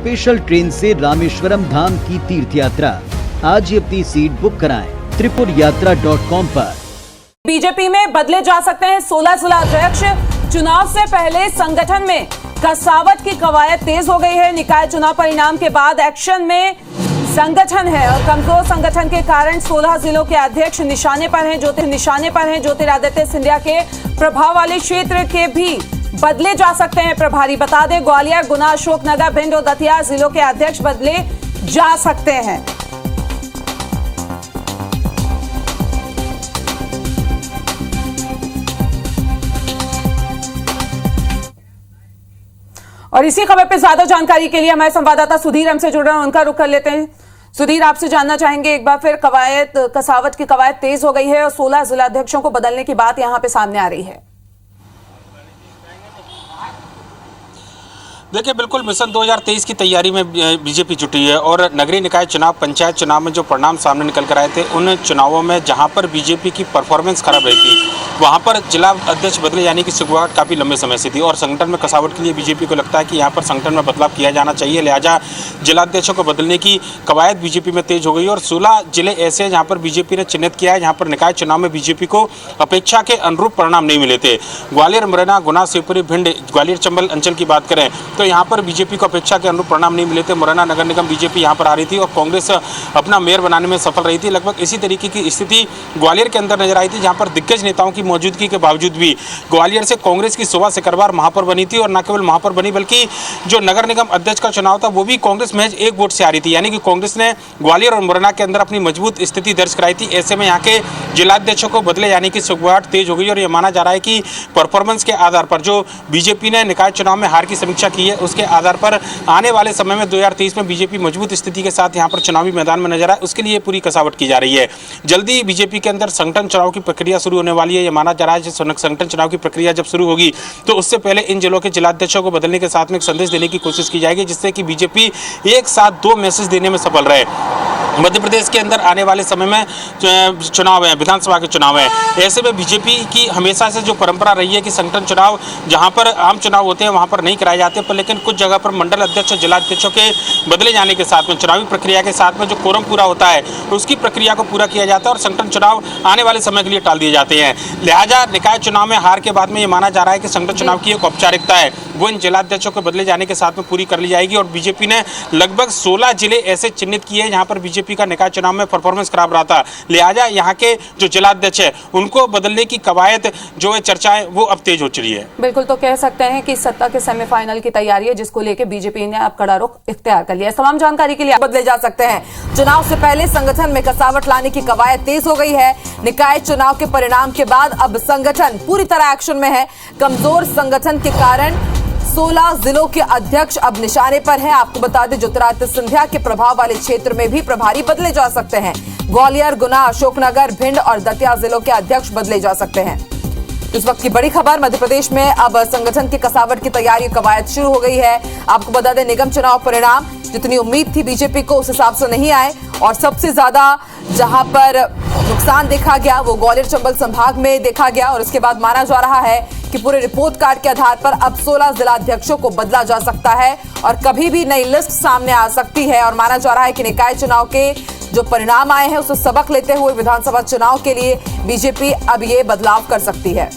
Special train से रामेश्वरम धाम की तीर्थ यात्रा। आज ही अपनी सीट बुक कराएं tripurayatra.com पर। बीजेपी में बदले जा सकते हैं 16 जिला अध्यक्ष। चुनाव से पहले संगठन में कसावट की कवायद तेज हो गई है। निकाय चुनाव परिणाम के बाद एक्शन में संगठन है और कमजोर संगठन के कारण 16 जिलों के अध्यक्ष निशाने पर हैं। ज्योतिरादित्य सिंधिया के प्रभाव वाले क्षेत्र के भी बदले जा सकते हैं प्रभारी। बता दें, ग्वालियर, गुना, अशोकनगर, भिंड और दतिया जिलों के अध्यक्ष बदले जा सकते हैं। और इसी खबर पे ज्यादा जानकारी के लिए हमारे संवाददाता सुधीर हमसे जुड़ रहे हैं, उनका रुख कर लेते हैं। सुधीर, आपसे जानना चाहेंगे, एक बार फिर कसावट की कवायद तेज हो गई है और 16 जिला अध्यक्षों को बदलने की बात यहां पे सामने आ रही है। देखिए, बिल्कुल मिशन 2023 की तैयारी में बीजेपी जुटी है और नगरीय निकाय चुनाव, पंचायत चुनाव में जो परिणाम सामने निकल कर आए थे, उन चुनावों में जहां पर बीजेपी की परफॉर्मेंस खराब रही थी, वहां पर जिला अध्यक्ष बदले यानी कि शुरुआत काफ़ी लंबे समय से थी और संगठन में कसावट के लिए बीजेपी को लगता है कि यहाँ पर संगठन में बदलाव किया जाना चाहिए। लिहाजा जिला अध्यक्षों को बदलने की कवायद बीजेपी में तेज हो गई और 16 जिले ऐसे हैं जहाँ पर बीजेपी ने चिन्हित किया है, जहाँ पर निकाय चुनाव में बीजेपी को अपेक्षा के अनुरूप परिणाम नहीं मिले थे। ग्वालियर, मुरैना, गुना, शिवपुरी, भिंड, ग्वालियर चंबल अंचल की बात करें तो यहाँ पर बीजेपी को अपेक्षा के अनुरूप परिणाम नहीं मिले थे। मुरैना नगर निगम बीजेपी यहाँ पर आ रही थी और कांग्रेस अपना मेयर बनाने में सफल रही थी। लगभग इसी तरीके की स्थिति ग्वालियर के अंदर नजर आई थी, जहाँ पर दिग्गज नेताओं की मौजूदगी के बावजूद भी ग्वालियर से कांग्रेस की शोभा सिकरवार महापौर बनी थी और न केवल महापौर बनी बल्कि जो नगर निगम अध्यक्ष का चुनाव था वो भी कांग्रेस महज एक वोट से आ रही थी, यानी कि कांग्रेस ने ग्वालियर और मुरैना के अंदर अपनी मजबूत स्थिति दर्ज कराई थी। ऐसे में यहाँ के जिलाध्यक्षों को बदले यानी कि शुरुआत तेज हो गई और यह माना जा रहा है कि परफॉर्मेंस के आधार पर जो बीजेपी ने निकाय चुनाव में हार की समीक्षा की है, उसके आधार पर आने वाले समय में 2023 में बीजेपी मजबूत स्थिति के साथ यहाँ पर चुनावी मैदान में नजर आए, उसके लिए पूरी कसावट की जा रही है। जल्दी बीजेपी के अंदर संगठन चुनाव की प्रक्रिया शुरू होने वाली है। यह माना जा रहा है संगठन चुनाव की प्रक्रिया जब शुरू होगी तो उससे पहले इन जिलों के जिलाध्यक्षों को बदलने के साथ में एक संदेश देने की कोशिश की जाएगी, जिससे कि बीजेपी एक साथ 2 मैसेज देने में सफल रहे। मध्य प्रदेश के अंदर आने वाले समय में चुनाव है, विधानसभा के चुनाव है। ऐसे में बीजेपी की हमेशा से जो परंपरा रही है कि संगठन चुनाव जहां पर आम चुनाव होते हैं वहां पर नहीं कराए जाते, पर लेकिन कुछ जगह पर मंडल अध्यक्ष, जिला अध्यक्षों के बदले जाने के साथ में चुनावी प्रक्रिया के साथ में जो कोरम पूरा होता है उसकी प्रक्रिया को पूरा किया जाता है और संगठन चुनाव आने वाले समय के लिए टाल दिए जाते हैं। लिहाजा निकाय चुनाव में हार के बाद में ये माना जा रहा है कि संगठन चुनाव की एक औपचारिकता है वो इन जिलाध्यक्षों के बदले जाने के साथ में पूरी कर ली जाएगी और बीजेपी ने लगभग 16 जिले ऐसे चिन्हित किए हैं जहां पर बीजेपी का निकाय चुनाव में परफॉर्मेंस खराब रहा था। लिहाजा यहाँ के जो जिलाध्यक्ष है उनको बदलने की कवायद जो है चर्चाएं वो अब तेज हो चुकी है। बिल्कुल, तो कह सकते हैं कि सत्ता के सेमीफाइनल की तैयारी है जिसको लेकर बीजेपी ने अब कड़ा रुख इख्तियार कर लिया है। तमाम जानकारी के लिए बदले जा सकते हैं। चुनाव से पहले संगठन में कसावट लाने की कवायद तेज हो गई है। निकाय चुनाव के परिणाम के बाद अब संगठन पूरी तरह एक्शन में है। कमजोर संगठन के कारण 16 जिलों के अध्यक्ष अब निशाने पर हैं। आपको बता दें, ज्योतिरादित्य सिंधिया के प्रभाव वाले क्षेत्र में भी प्रभारी बदले जा सकते हैं। ग्वालियर, गुना, अशोकनगर, भिंड और दतिया जिलों के अध्यक्ष बदले जा सकते हैं। इस वक्त की बड़ी खबर, मध्य प्रदेश में अब संगठन की कसावट की तैयारी कवायद शुरू हो गई है। आपको बता दें, निगम चुनाव परिणाम जितनी उम्मीद थी बीजेपी को उस हिसाब से नहीं आए और सबसे ज्यादा जहां पर नुकसान देखा गया वो ग्वालियर चंबल संभाग में देखा गया और इसके बाद माना जा रहा है कि पूरे रिपोर्ट कार्ड के आधार पर अब 16 जिलाध्यक्षों को बदला जा सकता है और कभी भी नई लिस्ट सामने आ सकती है और माना जा रहा है कि निकाय चुनाव के जो परिणाम आए हैं उससे सबक लेते हुए विधानसभा चुनाव के लिए बीजेपी अब ये बदलाव कर सकती है।